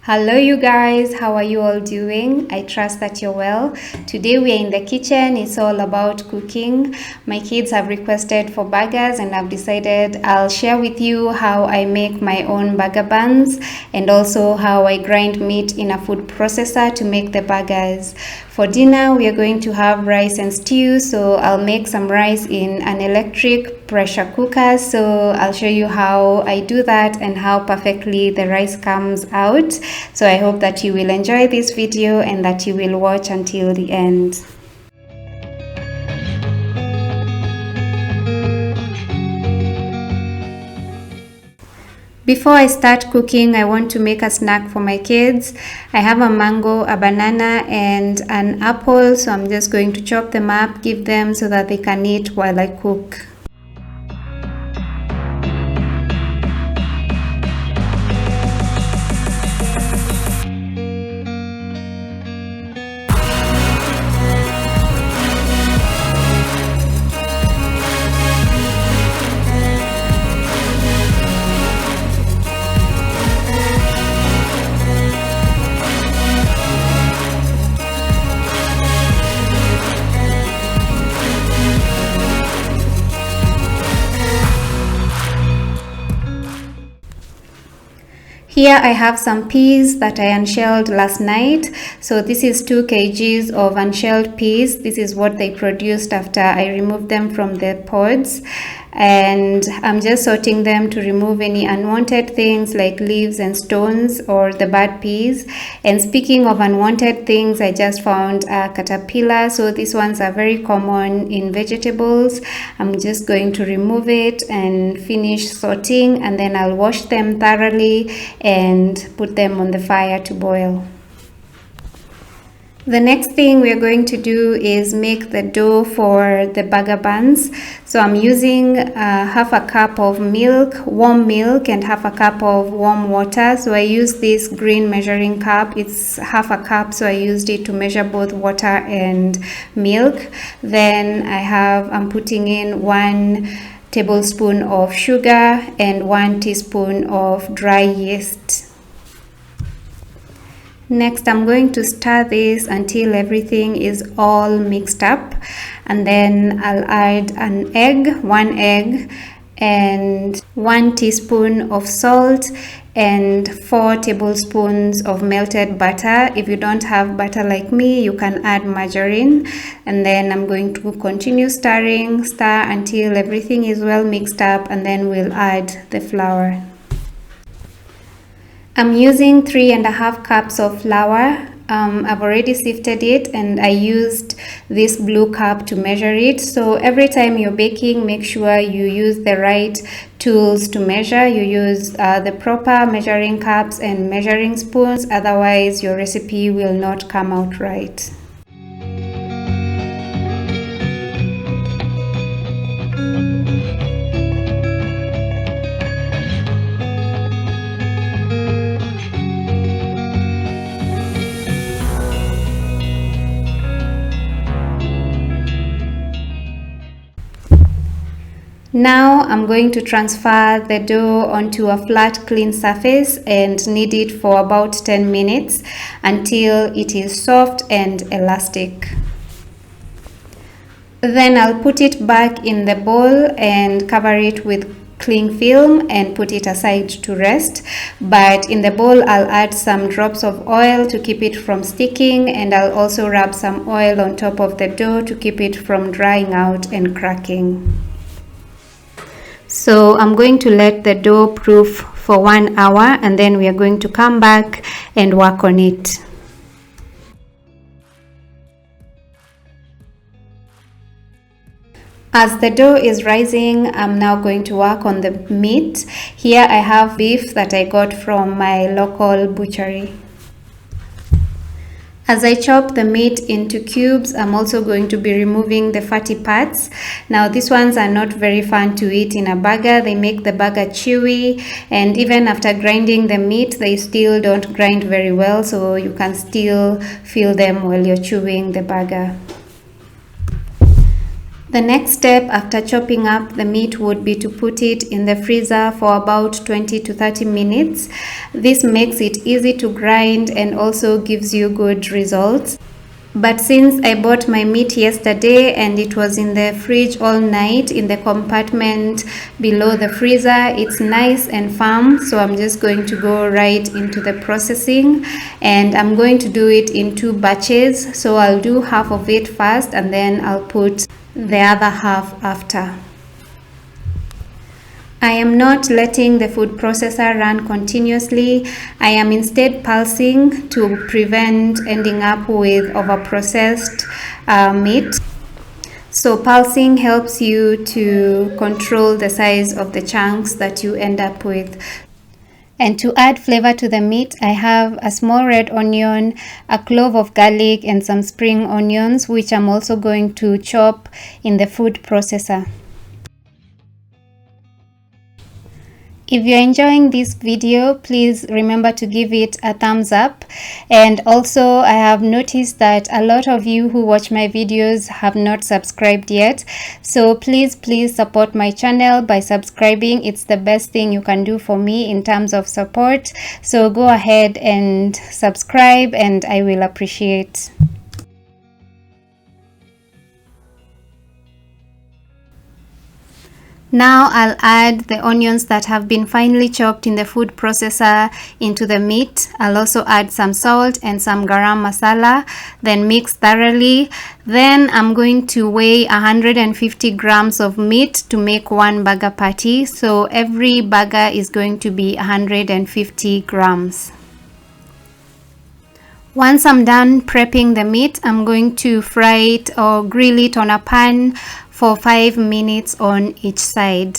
Hello you guys, how are you all doing? I trust that you're well. Today we are in the kitchen. It's all about cooking. My kids have requested for burgers and I've decided I'll share with you how I make my own burger buns and also how I grind meat in a food processor to make the burgers. For dinner we are going to have rice and stew, so I'll make some rice in an electric pressure cooker. So I'll show you how I do that and how perfectly the rice comes out. So I hope that you will enjoy this video and that you will watch until the end. Before I start cooking, I want to make a snack for my kids. I have a mango, a banana, and an apple, so I'm just going to chop them up, give them so that they can eat while I cook. Here I have some peas that I unshelled last night. So this is 2 kgs of unshelled peas. This is what they produced after I removed them from the pods. And I'm just sorting them to remove any unwanted things like leaves and stones or the bad peas. And speaking of unwanted things, I just found a caterpillar. So these ones are very common in vegetables. I'm just going to remove it and finish sorting, and then I'll wash them thoroughly and put them on the fire to boil. The next thing we are going to do is make the dough for the burger buns. So I'm using half a cup of milk, warm milk, and half a cup of warm water. So I use this green measuring cup. It's half a cup, so I used it to measure both water and milk. Then I'm putting in 1 tablespoon of sugar and 1 teaspoon of dry yeast. Next, I'm going to stir this until everything is all mixed up, and then I'll add an egg, 1 egg, and 1 teaspoon of salt and 4 tablespoons of melted butter. If you don't have butter like me, you can add margarine. And then I'm going to continue stir until everything is well mixed up, and then we'll add the flour. I'm using 3.5 cups of flour. I've already sifted it and I used this blue cup to measure it. So every time you're baking, make sure you use the right tools to measure. You use the proper measuring cups and measuring spoons, otherwise your recipe will not come out right. Now I'm going to transfer the dough onto a flat, clean surface and knead it for about 10 minutes until it is soft and elastic. Then I'll put it back in the bowl and cover it with cling film and put it aside to rest. But in the bowl I'll add some drops of oil to keep it from sticking, and I'll also rub some oil on top of the dough to keep it from drying out and cracking. So I'm going to let the dough proof for 1 hour, and then we are going to come back and work on it. As the dough is rising, I'm now going to work on the meat. Here I have beef that I got from my local butchery. As I chop the meat into cubes, I'm also going to be removing the fatty parts. Now these ones are not very fun to eat in a burger. They make the burger chewy, and even after grinding the meat, they still don't grind very well, so you can still feel them while you're chewing the burger. The next step after chopping up the meat would be to put it in the freezer for about 20 to 30 minutes. This makes it easy to grind and also gives you good results. But since I bought my meat yesterday and it was in the fridge all night in the compartment below the freezer, it's nice and firm, so I'm just going to go right into the processing, and I'm going to do it in 2 batches. So I'll do half of it first and then I'll put the other half after. I am not letting the food processor run continuously. I am instead pulsing to prevent ending up with overprocessed meat. So pulsing helps you to control the size of the chunks that you end up with. And to add flavor to the meat, I have a small red onion, a clove of garlic, and some spring onions, which I'm also going to chop in the food processor. If you're enjoying this video, please remember to give it a thumbs up. And also, I have noticed that a lot of you who watch my videos have not subscribed yet. So please support my channel by subscribing. It's the best thing you can do for me in terms of support. So go ahead and subscribe and I will appreciate. Now I'll add the onions that have been finely chopped in the food processor into the meat. I'll also add some salt and some garam masala, then mix thoroughly. Then I'm going to weigh 150 grams of meat to make 1 burger patty. So every burger is going to be 150 grams. Once I'm done prepping the meat, I'm going to fry it or grill it on a pan for 5 minutes on each side.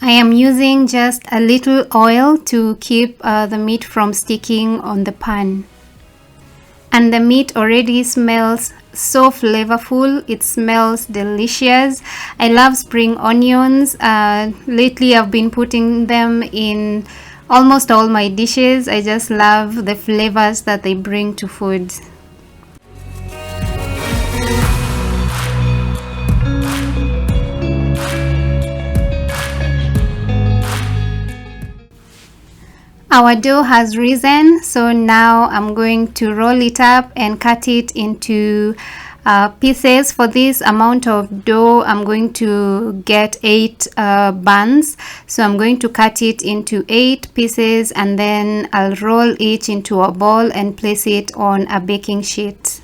I am using just a little oil to keep the meat from sticking on the pan. And the meat already smells so flavorful. It smells delicious. I love spring onions. Lately I've been putting them in almost all my dishes. I just love the flavors that they bring to food. Our dough has risen, so now I'm going to roll it up and cut it into pieces. For this amount of dough, I'm going to get 8 buns. So I'm going to cut it into 8 pieces and then I'll roll each into a ball and place it on a baking sheet.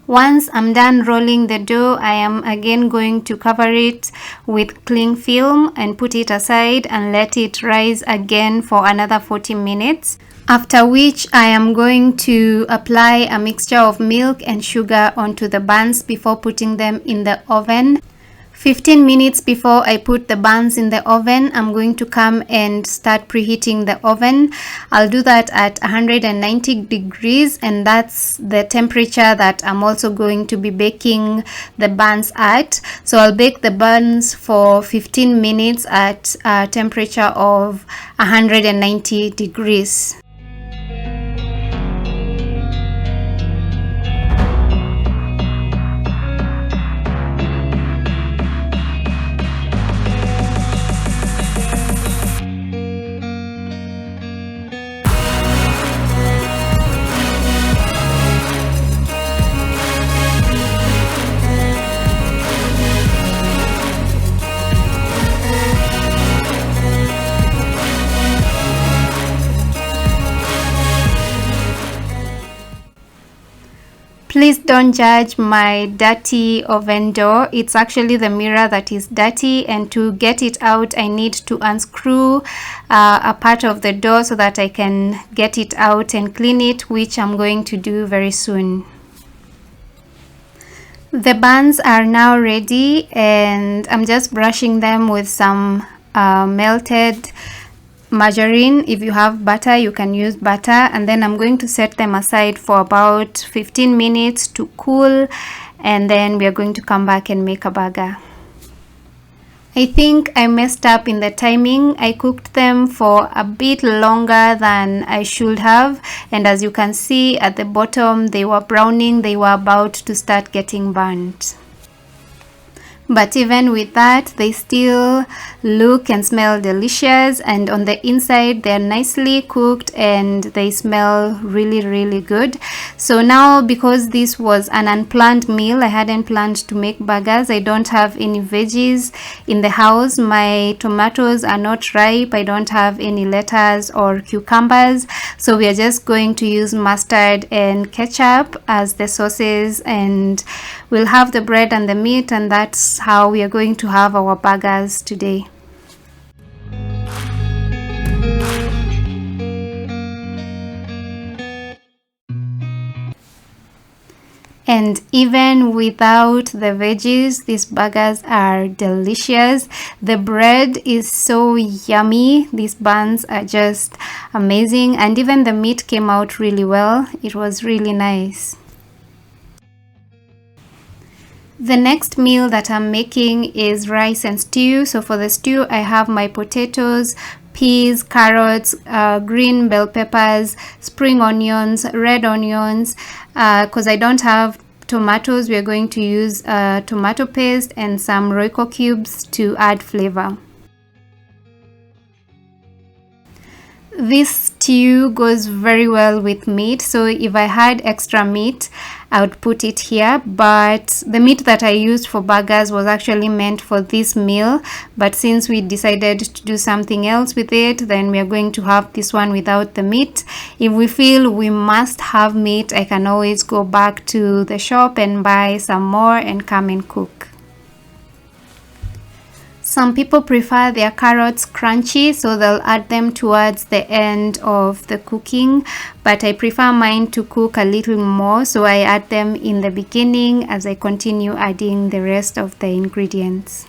Once I'm done rolling the dough, I am again going to cover it with cling film and put it aside and let it rise again for another 40 minutes. After which I am going to apply a mixture of milk and sugar onto the buns before putting them in the oven. 15 minutes before I put the buns in the oven, I'm going to come and start preheating the oven. I'll do that at 190 degrees, and that's the temperature that I'm also going to be baking the buns at. So I'll bake the buns for 15 minutes at a temperature of 190 degrees. Please don't judge my dirty oven door. It's actually the mirror that is dirty, and to get it out I need to unscrew a part of the door so that I can get it out and clean it, which I'm going to do very soon. The buns are now ready, and I'm just brushing them with some melted margarine. If you have butter, you can use butter, and then I'm going to set them aside for about 15 minutes to cool, and then we are going to come back and make a burger. I think I messed up in the timing. I cooked them for a bit longer than I should have, and as you can see at the bottom, they were browning. They were about to start getting burnt. But even with that, they still look and smell delicious, and on the inside they're nicely cooked and they smell really good. So now, because this was an unplanned meal, I hadn't planned to make burgers, I don't have any veggies in the house. My tomatoes are not ripe. I don't have any lettuce or cucumbers, so we are just going to use mustard and ketchup as the sauces, and we'll have the bread and the meat, and that's how we are going to have our burgers today. And even without the veggies, these burgers are delicious. The bread is so yummy. These buns are just amazing, and even the meat came out really well. It was really nice. The next meal that I'm making is rice and stew. So for the stew, I have my potatoes, peas, carrots, green bell peppers, spring onions, red onions. Because I don't have tomatoes, we are going to use tomato paste and some Royco cubes to add flavor. This stew goes very well with meat, so if I had extra meat, I would put it here, but the meat that I used for burgers was actually meant for this meal, but since we decided to do something else with it, then we are going to have this one without the meat. If we feel we must have meat, I can always go back to the shop and buy some more and come and cook. Some people prefer their carrots crunchy, so they'll add them towards the end of the cooking, but I prefer mine to cook a little more, so I add them in the beginning as I continue adding the rest of the ingredients.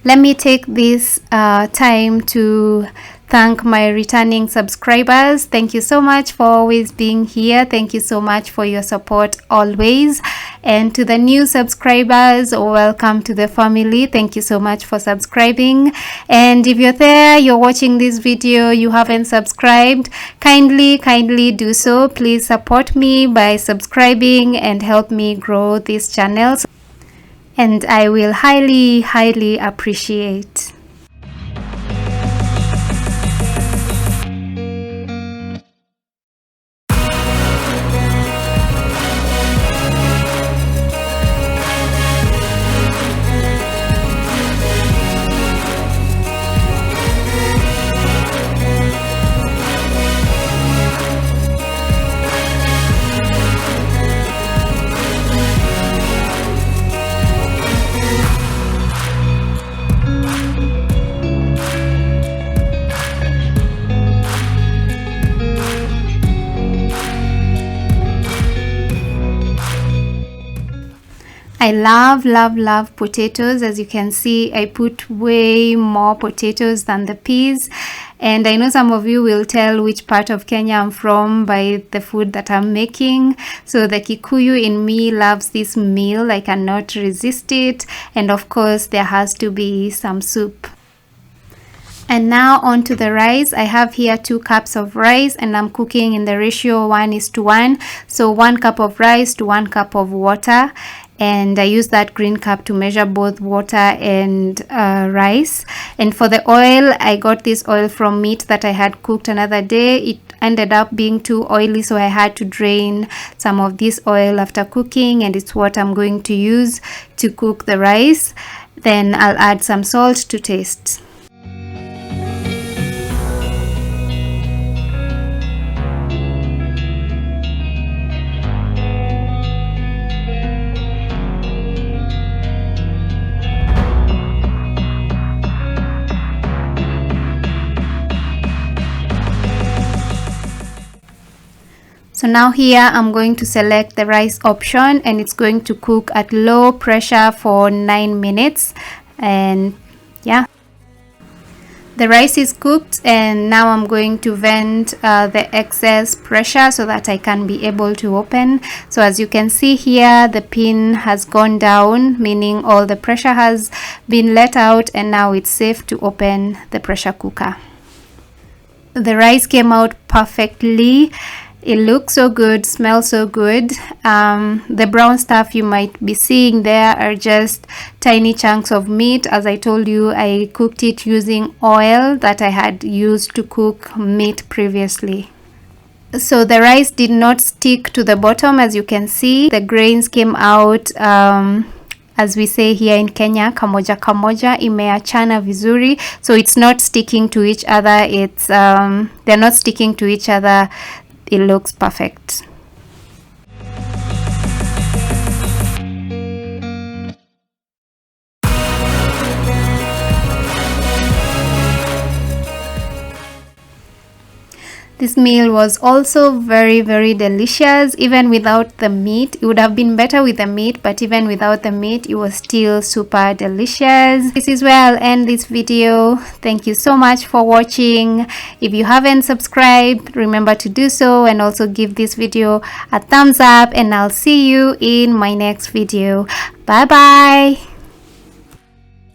Let me take this time to thank my returning subscribers. Thank you so much for always being here. Thank you so much for your support always. And to the new subscribers, welcome to the family. Thank you so much for subscribing. And if you're there, you're watching this video, you haven't subscribed, kindly do so. Please support me by subscribing and help me grow this channel, and I will highly appreciate. I love potatoes. As you can see, I put way more potatoes than the peas, and I know some of you will tell which part of Kenya I'm from by the food that I'm making. So the Kikuyu in me loves this meal. I cannot resist it, and of course there has to be some soup. And now on to the rice. I have here 2 cups of rice, and I'm cooking in the ratio 1:1. So 1 cup of rice to 1 cup of water, and I use that green cup to measure both water and rice. And for the oil, I got this oil from meat that I had cooked another day. It ended up being too oily, so I had to drain some of this oil after cooking, and it's what I'm going to use to cook the rice. Then I'll add some salt to taste. So now here I'm going to select the rice option, and it's going to cook at low pressure for 9 minutes. And yeah, the rice is cooked, and now I'm going to vent the excess pressure so that I can be able to open. So as you can see here, the pin has gone down, meaning all the pressure has been let out, and now it's safe to open the pressure cooker. The rice came out perfectly. It looks so good, smells so good. The brown stuff you might be seeing there are just tiny chunks of meat. As I told you, I cooked it using oil that I had used to cook meat previously. So the rice did not stick to the bottom. As you can see, the grains came out, as we say here in Kenya, kamoja kamoja, imeachana vizuri. So it's not sticking to each other. They're not sticking to each other. It looks perfect. This meal was also very, very delicious. Even without the meat, it would have been better with the meat, but even without the meat, it was still super delicious. This is where I'll end this video. Thank you so much for watching. If you haven't subscribed, remember to do so, and also give this video a thumbs up, and I'll see you in my next video. Bye bye.